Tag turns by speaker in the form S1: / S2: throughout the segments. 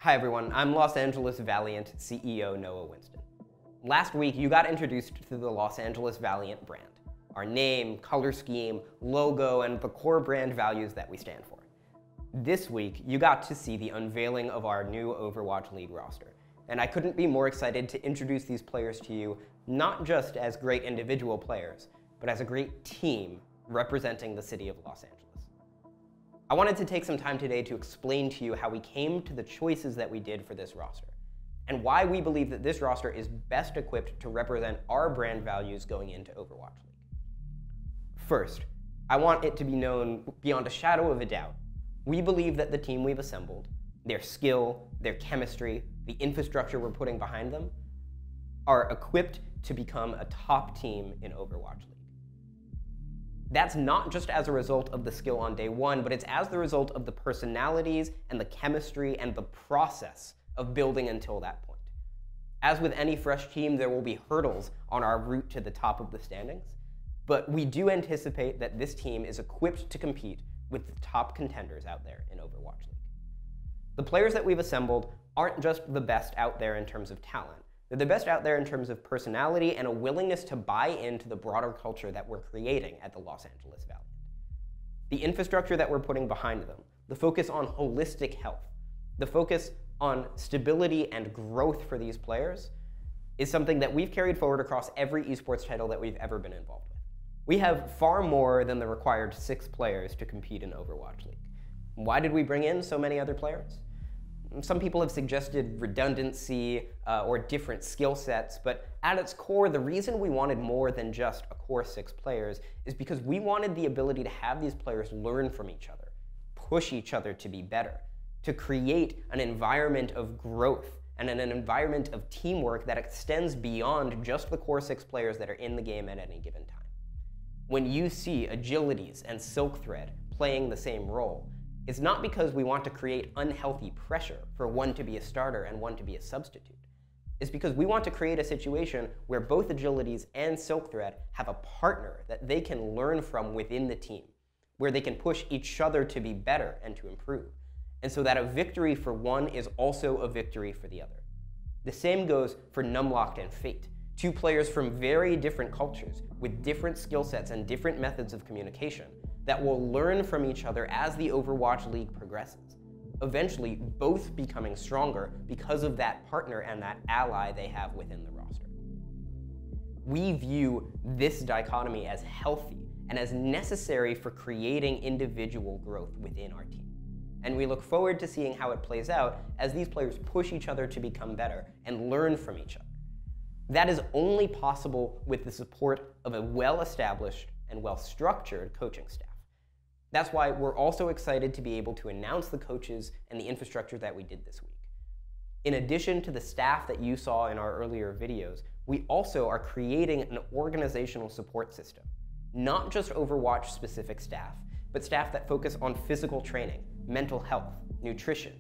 S1: Hi everyone, I'm Los Angeles Valiant CEO Noah Whinston. Last week, you got introduced to the Los Angeles Valiant brand, our name, color scheme, logo, and the core brand values that we stand for. This week, you got to see the unveiling of our new Overwatch League roster, and I couldn't be more excited to introduce these players to you, not just as great individual players, but as a great team representing the city of Los Angeles. I wanted to take some time today to explain to you how we came to the choices that we did for this roster, and why we believe that this roster is best equipped to represent our brand values going into Overwatch League. First, I want it to be known beyond a shadow of a doubt, we believe that the team we've assembled, their skill, their chemistry, the infrastructure we're putting behind them, are equipped to become a top team in Overwatch League. That's not just as a result of the skill on day one, but it's as the result of the personalities and the chemistry and the process of building until that point. As with any fresh team, there will be hurdles on our route to the top of the standings, but we do anticipate that this team is equipped to compete with the top contenders out there in Overwatch League. The players that we've assembled aren't just the best out there in terms of talent. They're the best out there in terms of personality and a willingness to buy into the broader culture that we're creating at the Los Angeles Valiant. The infrastructure that we're putting behind them, the focus on holistic health, the focus on stability and growth for these players is something that we've carried forward across every esports title that we've ever been involved with. We have far more than the required 6 players to compete in Overwatch League. Why did we bring in so many other players? Some people have suggested redundancy or different skill sets, but at its core, the reason we wanted more than just a core 6 players is because we wanted the ability to have these players learn from each other, push each other to be better, to create an environment of growth and an environment of teamwork that extends beyond just the core 6 players that are in the game at any given time. When you see Agilities and Silk Thread playing the same role, it's not because we want to create unhealthy pressure for one to be a starter and one to be a substitute. It's because we want to create a situation where both Agilities and Silk Thread have a partner that they can learn from within the team, where they can push each other to be better and to improve, and so that a victory for one is also a victory for the other. The same goes for Numlocked and Fate, 2 players from very different cultures with different skill sets and different methods of communication that will learn from each other as the Overwatch League progresses, eventually both becoming stronger because of that partner and that ally they have within the roster. We view this dichotomy as healthy and as necessary for creating individual growth within our team. And we look forward to seeing how it plays out as these players push each other to become better and learn from each other. That is only possible with the support of a well-established and well-structured coaching staff. That's why we're also excited to be able to announce the coaches and the infrastructure that we did this week. In addition to the staff that you saw in our earlier videos, we also are creating an organizational support system. Not just Overwatch-specific staff, but staff that focus on physical training, mental health, nutrition,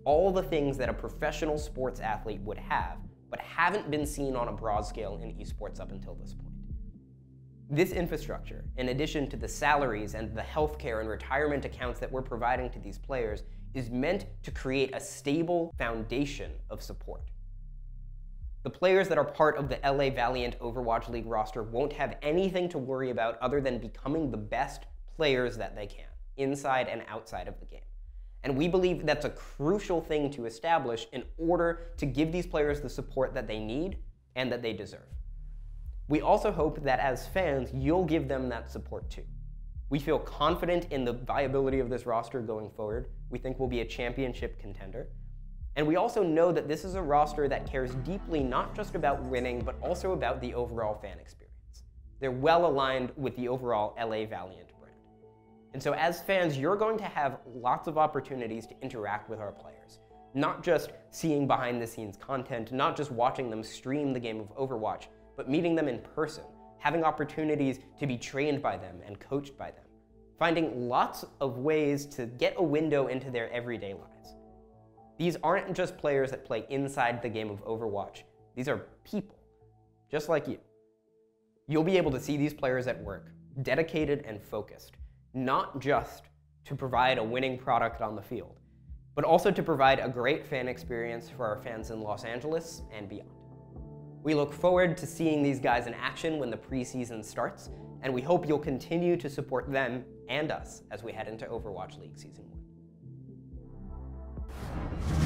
S1: all the things that a professional sports athlete would have, but haven't been seen on a broad scale in esports up until this point. This infrastructure, in addition to the salaries and the healthcare and retirement accounts that we're providing to these players, is meant to create a stable foundation of support. The players that are part of the LA Valiant Overwatch League roster won't have anything to worry about other than becoming the best players that they can, inside and outside of the game. And we believe that's a crucial thing to establish in order to give these players the support that they need and that they deserve. We also hope that as fans, you'll give them that support too. We feel confident in the viability of this roster going forward. We think we'll be a championship contender. And we also know that this is a roster that cares deeply not just about winning, but also about the overall fan experience. They're well aligned with the overall LA Valiant brand. And so as fans, you're going to have lots of opportunities to interact with our players. Not just seeing behind the scenes content, not just watching them stream the game of Overwatch, but meeting them in person, having opportunities to be trained by them and coached by them, finding lots of ways to get a window into their everyday lives. These aren't just players that play inside the game of Overwatch. These are people, just like you. You'll be able to see these players at work, dedicated and focused, not just to provide a winning product on the field, but also to provide a great fan experience for our fans in Los Angeles and beyond. We look forward to seeing these guys in action when the preseason starts, and we hope you'll continue to support them and us as we head into Overwatch League Season 1.